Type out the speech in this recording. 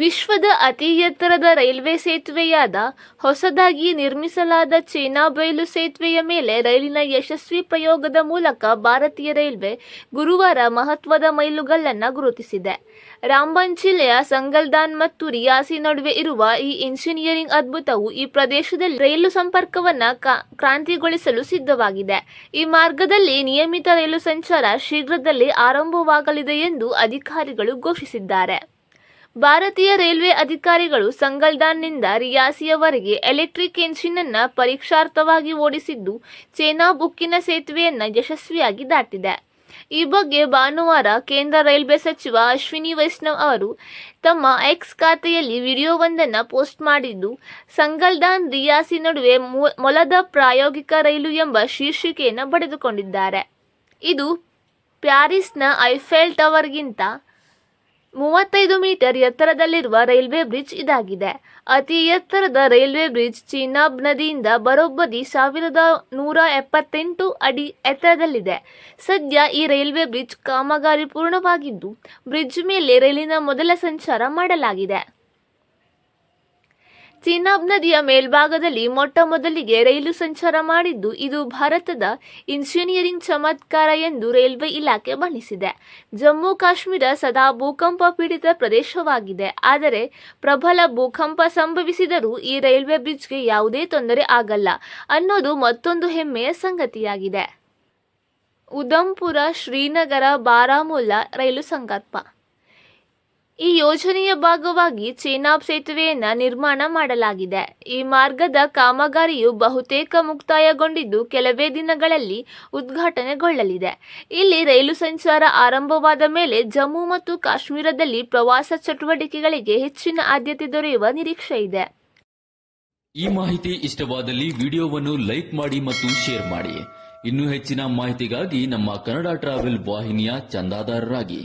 ವಿಶ್ವದ ಅತಿ ಎತ್ತರದ ರೈಲ್ವೆ ಸೇತುವೆಯಾದ ಹೊಸದಾಗಿ ನಿರ್ಮಿಸಲಾದ ಚೇನಾಬೈಲು ಸೇತುವೆಯ ಮೇಲೆ ರೈಲಿನ ಯಶಸ್ವಿ ಪ್ರಯೋಗದ ಮೂಲಕ ಭಾರತೀಯ ರೈಲ್ವೆ ಗುರುವಾರ ಮಹತ್ವದ ಮೈಲುಗಲ್ಲನ್ನು ಗುರುತಿಸಿದೆ. ರಾಂಬನ್ ಜಿಲ್ಲೆಯ ಸಂಗಲ್ದಾನ್ ಮತ್ತು ರಿಯಾಸಿ ನಡುವೆ ಇರುವ ಈ ಇಂಜಿನಿಯರಿಂಗ್ ಅದ್ಭುತವು ಈ ಪ್ರದೇಶದಲ್ಲಿ ರೈಲು ಸಂಪರ್ಕವನ್ನು ಕ್ರಾಂತಿಗೊಳಿಸಲು ಸಿದ್ಧವಾಗಿದೆ. ಈ ಮಾರ್ಗದಲ್ಲಿ ನಿಯಮಿತ ರೈಲು ಸಂಚಾರ ಶೀಘ್ರದಲ್ಲೇ ಆರಂಭವಾಗಲಿದೆ ಎಂದು ಅಧಿಕಾರಿಗಳು ಘೋಷಿಸಿದ್ದಾರೆ. ಭಾರತೀಯ ರೈಲ್ವೆ ಅಧಿಕಾರಿಗಳು ಸಂಗಲ್ದಾನ್ನಿಂದ ರಿಯಾಸಿಯವರೆಗೆ ಎಲೆಕ್ಟ್ರಿಕ್ ಎಂಜಿನ್ ಅನ್ನು ಪರೀಕ್ಷಾರ್ಥವಾಗಿ ಓಡಿಸಿದ್ದು, ಚೇನಾಬ್ ಉಕ್ಕಿನ ಸೇತುವೆಯನ್ನು ಯಶಸ್ವಿಯಾಗಿ ದಾಟಿದೆ. ಈ ಬಗ್ಗೆ ಭಾನುವಾರ ಕೇಂದ್ರ ರೈಲ್ವೆ ಸಚಿವ ಅಶ್ವಿನಿ ವೈಷ್ಣವ್ ಅವರು ತಮ್ಮ ಎಕ್ಸ್ ಖಾತೆಯಲ್ಲಿ ವಿಡಿಯೋವೊಂದನ್ನು ಪೋಸ್ಟ್ ಮಾಡಿದ್ದು, ಸಂಗಲ್ದಾನ್ ರಿಯಾಸಿ ನಡುವೆ ಮೊಲದ ಪ್ರಾಯೋಗಿಕ ರೈಲು ಎಂಬ ಶೀರ್ಷಿಕೆಯನ್ನು ಬರೆದುಕೊಂಡಿದ್ದಾರೆ. ಇದು ಪ್ಯಾರಿಸ್ನ ಐಫೆಲ್ ಟವರ್ಗಿಂತ 35 ಮೀಟರ್ ಎತ್ತರದಲ್ಲಿರುವ ರೈಲ್ವೆ ಬ್ರಿಡ್ಜ್ ಇದಾಗಿದೆ. ಅತಿ ಎತ್ತರದ ರೈಲ್ವೆ ಬ್ರಿಡ್ಜ್ ಚೇನಾಬ್ ನದಿಯಿಂದ ಬರೋಬ್ಬರಿ 1178 ಅಡಿ ಎತ್ತರದಲ್ಲಿದೆ. ಸದ್ಯ ಈ ರೈಲ್ವೆ ಬ್ರಿಡ್ಜ್ ಕಾಮಗಾರಿ ಪೂರ್ಣವಾಗಿದ್ದು, ಬ್ರಿಡ್ಜ್ ಮೇಲೆ ರೈಲಿನ ಮೊದಲ ಸಂಚಾರ ಮಾಡಲಾಗಿದೆ. ಚೇನಾಬ್ ನದಿಯ ಮೇಲ್ಭಾಗದಲ್ಲಿ ಮೊಟ್ಟ ಮೊದಲಿಗೆ ರೈಲು ಸಂಚಾರ ಮಾಡಿದ್ದು, ಇದು ಭಾರತದ ಇಂಜಿನಿಯರಿಂಗ್ ಚಮತ್ಕಾರ ಎಂದು ರೈಲ್ವೆ ಇಲಾಖೆ ಬಣ್ಣಿಸಿದೆ. ಜಮ್ಮು ಕಾಶ್ಮೀರ ಸದಾ ಭೂಕಂಪ ಪೀಡಿತ ಪ್ರದೇಶವಾಗಿದೆ. ಆದರೆ ಪ್ರಬಲ ಭೂಕಂಪ ಸಂಭವಿಸಿದರೂ ಈ ರೈಲ್ವೆ ಬ್ರಿಡ್ಜ್ಗೆ ಯಾವುದೇ ತೊಂದರೆ ಆಗಲ್ಲ ಅನ್ನೋದು ಮತ್ತೊಂದು ಹೆಮ್ಮೆಯ ಸಂಗತಿಯಾಗಿದೆ. ಉಧಂಪುರ ಶ್ರೀನಗರ ಬಾರಾಮುಲ್ಲಾ ರೈಲು ಸಂಕಲ್ಪ. ಈ ಯೋಜನೆಯ ಭಾಗವಾಗಿ ಚೇನಾಬ್ ಸೇತುವೆಯನ್ನು ನಿರ್ಮಾಣ ಮಾಡಲಾಗಿದೆ. ಈ ಮಾರ್ಗದ ಕಾಮಗಾರಿಯು ಬಹುತೇಕ ಮುಕ್ತಾಯಗೊಂಡಿದ್ದು, ಕೆಲವೇ ದಿನಗಳಲ್ಲಿ ಉದ್ಘಾಟನೆಗೊಳ್ಳಲಿದೆ. ಇಲ್ಲಿ ರೈಲು ಸಂಚಾರ ಆರಂಭವಾದ ಮೇಲೆ ಜಮ್ಮು ಮತ್ತು ಕಾಶ್ಮೀರದಲ್ಲಿ ಪ್ರವಾಸ ಚಟುವಟಿಕೆಗಳಿಗೆ ಹೆಚ್ಚಿನ ಆದ್ಯತೆ ದೊರೆಯುವ ನಿರೀಕ್ಷೆ ಇದೆ. ಈ ಮಾಹಿತಿ ಇಷ್ಟವಾದಲ್ಲಿ ವಿಡಿಯೋವನ್ನು ಲೈಕ್ ಮಾಡಿ ಮತ್ತು ಶೇರ್ ಮಾಡಿ. ಇನ್ನೂ ಹೆಚ್ಚಿನ ಮಾಹಿತಿಗಾಗಿ ನಮ್ಮ ಕನ್ನಡ ಟ್ರಾವೆಲ್ ವಾಹಿನಿಯ ಚಂದಾದಾರರಾಗಿ.